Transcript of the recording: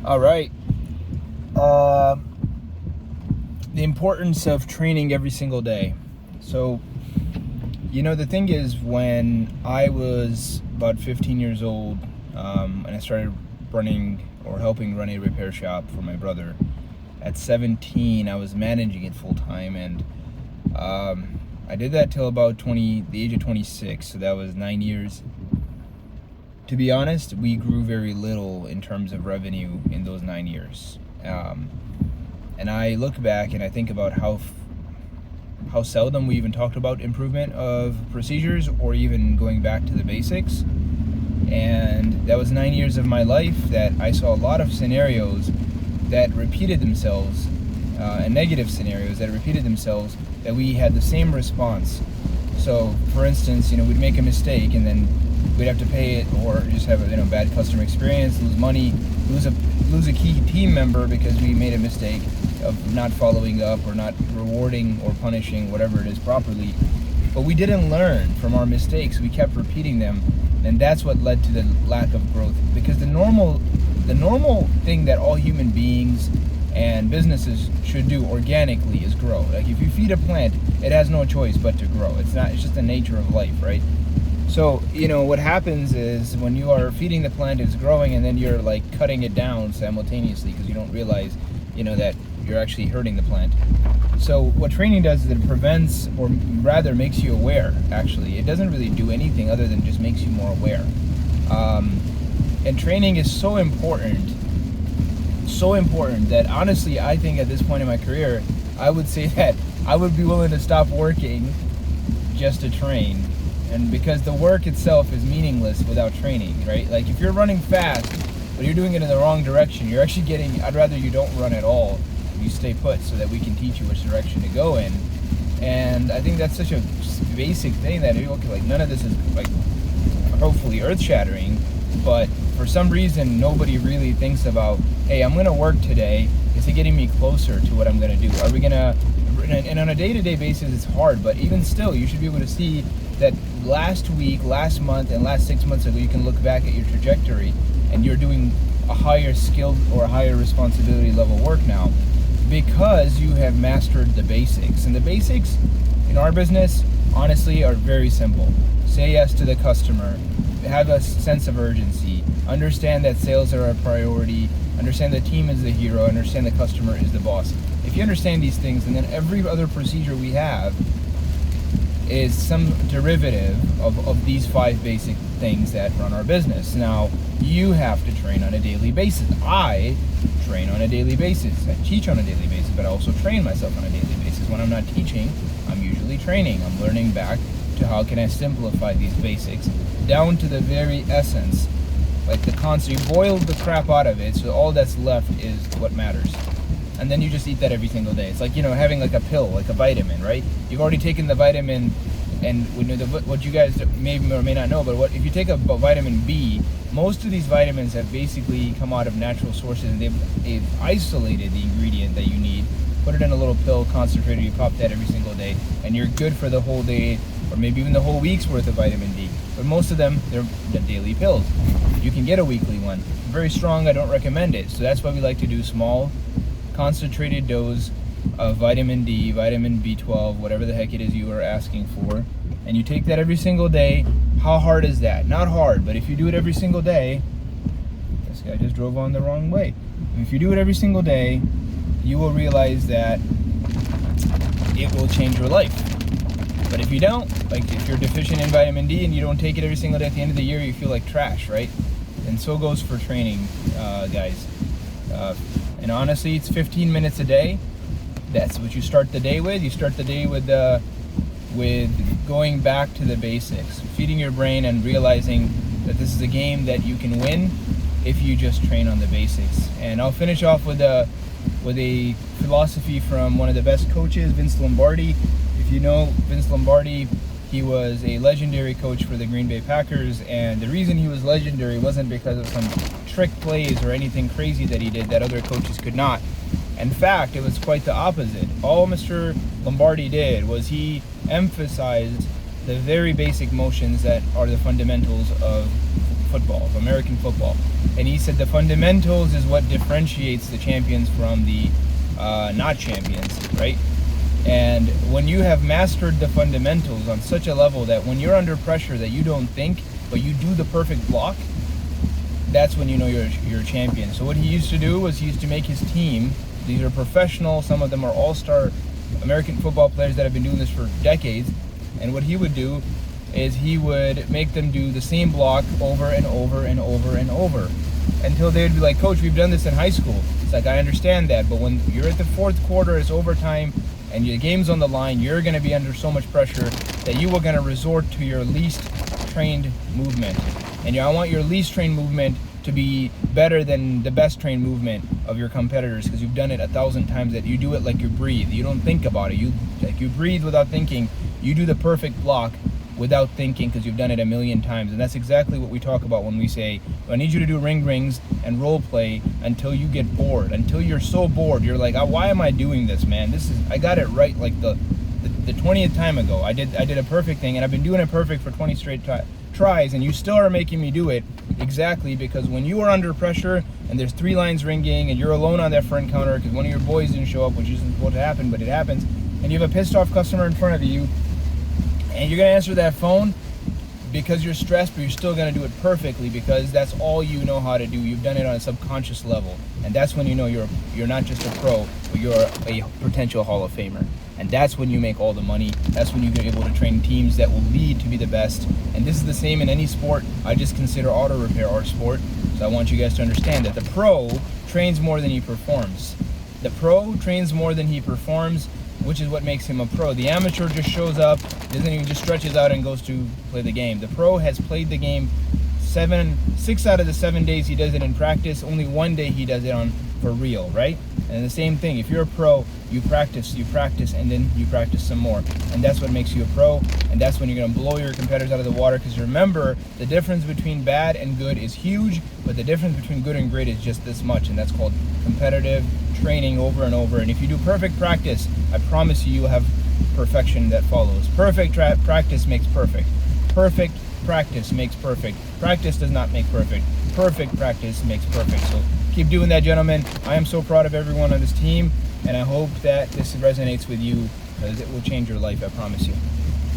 All right. Uh, the importance of training every single day. So, the thing is, when I was about 15 years old, and I started running or helping run a repair shop for my brother, at 17, I was managing it full time, and I did that till about the age of 26, so that was 9 years. To be honest, we grew very little in terms of revenue in those 9 years. And I look back and I think about how seldom we even talked about improvement of procedures or even going back to the basics. And that was 9 years of my life that I saw a lot of scenarios that repeated themselves, and negative scenarios that repeated themselves, that we had the same response. So, for instance, we'd make a mistake and then we'd have to pay it, or just have a bad customer experience, lose money, lose a key team member because we made a mistake of not following up or not rewarding or punishing whatever it is properly. But we didn't learn from our mistakes. We kept repeating them, and that's what led to the lack of growth. Because the normal thing that all human beings and businesses should do organically is grow. Like, if you feed a plant, it has no choice but to grow. It's just the nature of life, right? So, what happens is when you are feeding the plant, it's growing, and then you're like cutting it down simultaneously because you don't realize, that you're actually hurting the plant. So what training does is it prevents, or rather makes you aware, actually. It doesn't really do anything other than just makes you more aware. And training is so important that honestly, I think at this point in my career, I would say that I would be willing to stop working just to train. And because the work itself is meaningless without training, right? Like, if you're running fast, but you're doing it in the wrong direction, you're actually I'd rather you don't run at all. You stay put so that we can teach you which direction to go in. And I think that's such a basic thing that, okay, like, none of this is, like, hopefully earth-shattering, but for some reason, nobody really thinks about, hey, I'm going to work today. Is it getting me closer to what I'm going to do? Are we going to... And on a day-to-day basis, it's hard, but even still, you should be able to see that last week, last month, and last 6 months ago, you can look back at your trajectory, and you're doing a higher skill or a higher responsibility level work now because you have mastered the basics. And the basics in our business, honestly, are very simple. Say yes to the customer, have a sense of urgency, understand that sales are a priority, understand the team is the hero, understand the customer is the boss. If you understand these things, and then every other procedure we have is some derivative of these 5 basic things that run our business. Now, you have to train on a daily basis. I train on a daily basis. I teach on a daily basis, but I also train myself on a daily basis. When I'm not teaching, I'm usually training. I'm learning back to how can I simplify these basics down to the very essence. Like the concept, you boil the crap out of it, so all that's left is what matters. And then you just eat that every single day. It's like, having like a pill, like a vitamin, right? You've already taken the vitamin, and what you guys may or may not know, but if you take a vitamin B, most of these vitamins have basically come out of natural sources, and they've isolated the ingredient that you need, put it in a little pill, concentrated, you pop that every single day, and you're good for the whole day, or maybe even the whole week's worth of vitamin D. But most of them, they're daily pills. You can get a weekly one. Very strong, I don't recommend it. So that's why we like to do small, concentrated dose of vitamin D, vitamin B12, whatever the heck it is you are asking for, and you take that every single day. How hard is that? Not hard, but if you do it every single day, this guy just drove on the wrong way. If you do it every single day, you will realize that it will change your life. But if you don't, like if you're deficient in vitamin D and you don't take it every single day, at the end of the year you feel like trash, right? And so goes for training, guys. And honestly, it's 15 minutes a day. That's what you start the day with. You start the day with going back to the basics, feeding your brain and realizing that this is a game that you can win if you just train on the basics. And I'll finish off with a philosophy from one of the best coaches, Vince Lombardi. If you know Vince Lombardi, he was a legendary coach for the Green Bay Packers, and the reason he was legendary wasn't because of some trick plays or anything crazy that he did that other coaches could not. In fact, it was quite the opposite. All Mr. Lombardi did was he emphasized the very basic motions that are the fundamentals of football, of American football. And he said the fundamentals is what differentiates the champions from the not champions, right? And when you have mastered the fundamentals on such a level that when you're under pressure that you don't think, but you do the perfect block, that's when you know you're a champion. So what he used to do was he used to make his team, these are professional, some of them are all-star American football players that have been doing this for decades, and what he would do is he would make them do the same block over and over and over and over until they would be like, Coach, we've done this in high school. It's like, I understand that, but when you're at the fourth quarter, it's overtime, and your game's on the line, you're going to be under so much pressure that you are going to resort to your least trained movement. And I want your least trained movement to be better than the best trained movement of your competitors, because you've done it 1,000 times. That you do it like you breathe. You don't think about it. You breathe without thinking. You do the perfect block without thinking because you've done it 1,000,000 times. And that's exactly what we talk about when we say, I need you to do ring rings and role play until you get bored, until you're so bored you're like, why am I doing this, man? I got it right like the 20th time ago. I did a perfect thing, and I've been doing it perfect for 20 straight tries, and you still are making me do it. Exactly, because when you are under pressure and there's 3 lines ringing and you're alone on that front counter because one of your boys didn't show up, which isn't supposed to happen, but it happens, and you have a pissed off customer in front of you, and you're going to answer that phone because you're stressed, but you're still going to do it perfectly because that's all you know how to do. You've done it on a subconscious level, and that's when you know you're not just a pro, but you're a potential Hall of Famer. And that's when you make all the money. That's when you're able to train teams that will lead to be the best. And this is the same in any sport. I just consider auto repair our sport. So I want you guys to understand that the pro trains more than he performs. The pro trains more than he performs, which is what makes him a pro. The amateur just shows up, doesn't even, just stretches out and goes to play the game. The pro has played the game 6 out of the 7 days he does it in practice. Only 1 day he does it for real, right? And the same thing, if you're a pro, you practice, and then you practice some more. And that's what makes you a pro, and that's when you're gonna blow your competitors out of the water, because remember, the difference between bad and good is huge, but the difference between good and great is just this much, and that's called competitive training over and over. And if you do perfect practice, I promise you, you'll have perfection that follows. Perfect practice makes perfect. Perfect practice makes perfect. Practice does not make perfect. Perfect practice makes perfect. So keep doing that, gentlemen. I am so proud of everyone on this team, and I hope that this resonates with you, because it will change your life, I promise you.